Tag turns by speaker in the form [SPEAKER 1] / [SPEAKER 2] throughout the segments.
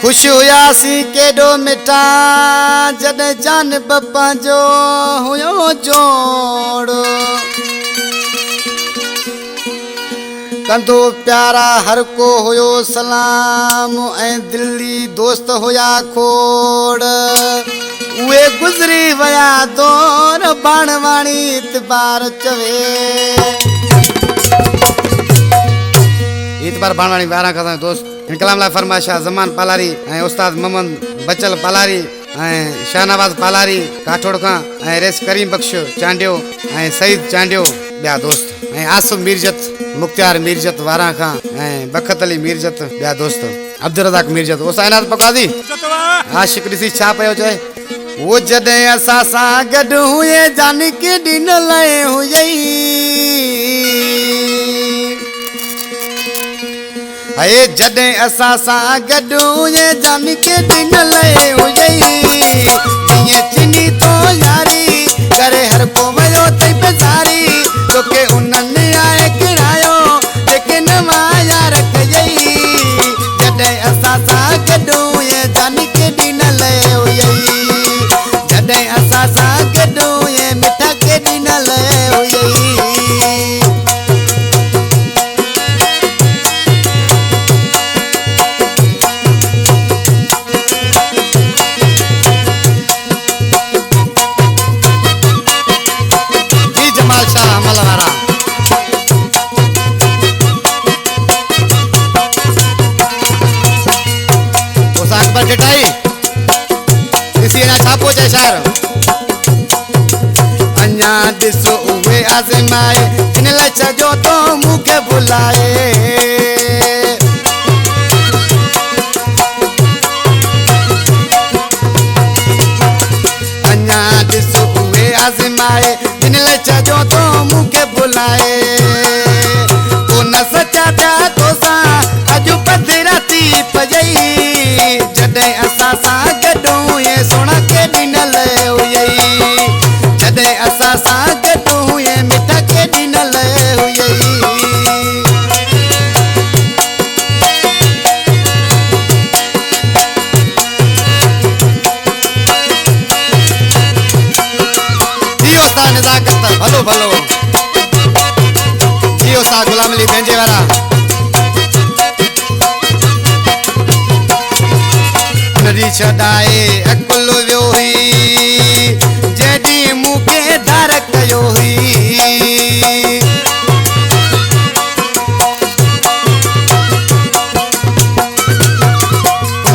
[SPEAKER 1] खुश हुयासी केडो मिठा जद जान बप्पा जो हुयो जोड़ कंदो प्यारा हर को हुयो सलाम ऐं दिल्ली दोस्त हुया खोड़ उहे गुज़री वया दौर बाणवाणी इतबार चवे इतबार बाणवाणी 12 का दोस्त इनकलाम ला फरमाशा जमान पालारी उस्ताद मोहम्मद बचल पालारी शाहनवाज पालारी काठोड़ का रेस करीम बख्श चांडियो सईद चांडियो बिया दोस्त आसम मिर्जत मुख्तियार मिर्जत वारा का बखत अली मिर्जत बिया दोस्त अब्दुल रज़ाक मिर्जत वो साइनात पकादी आशिक ऋषि छा पयो चाहे वो जदे असा सा गड हुए जान के दिन लए हुई अये जदे असा सा गडू ये जान के दिन लए हुई ये चिनी तो यारी करे हर को मयो ते बेजारी तो के उन्नने आए किरायो लेकिन माया रख गई जदे असा सा गडू ये जान के दिन लए हुई जदे असा सा गडू ये मिठा के दिन लए हुई दिसो उहे आज़माए इन लच जो तो मुखे बुलाए अन्या दिसो उहे आज़माए इन लच जो तो मुखे बुलाए तो न सचा था तो सा अजु पधराती पजई जदे असा सा गडू ये सोना के दिन ले हुई जदे असा सा गडू ये मिठा के दिन ले हुई जियो सा नजाकत भलो भलो जियो सा गुलाम अली बेंजे वाला नदी छदाए अकुल वियो हुई जेडी मुके धार कयो हुई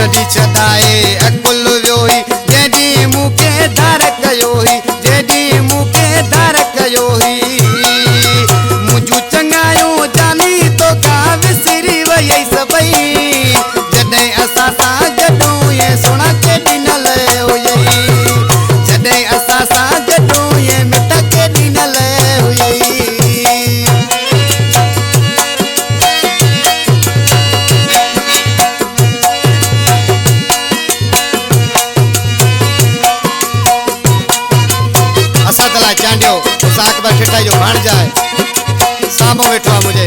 [SPEAKER 1] नदी छदाए अकुल वियो हुई जेडी मुके धार कयो हुई जेडी मुके धार कयो हुई मुझू चंगायो जानी तो का विसरी वई सबई जदे असा सा गडू ये सोना के दिन ले हुई जदे असा सा गडू ये मिठा के दिन ले हुई असदला चांडियो साक पर ठिठा जो भाण जाए सामो बैठो मुझे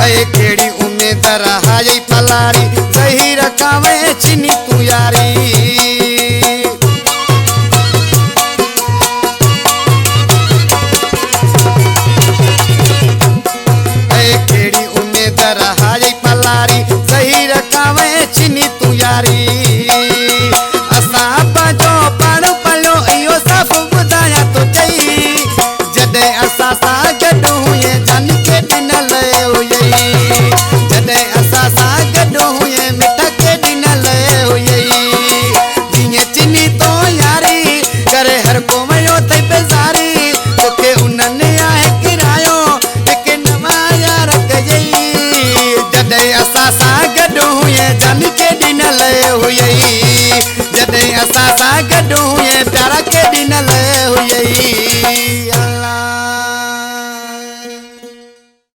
[SPEAKER 1] अये केड़ी उम्मीद रहाई पलारी सही रखावे चिनी तू यारी अये केड़ी उम्मीद रहाई पलारी सही रखावे चिनी तू यारी असा बजो पण पलो इयो सब बुधाया तो चई जदे असा सा गडू ये जान के दिन ले हुई जदे असा सा गडू ये मिठा के दिन ले हुई जिए चिनी तो यारी करे हर को मयो ते बेजारी तो के उन्नने आए किरायो लेकिन माया रख गई जदे असा सा गडू ये जान के दिन ले हुई जदे असा सा गडू ये प्यारा के दिन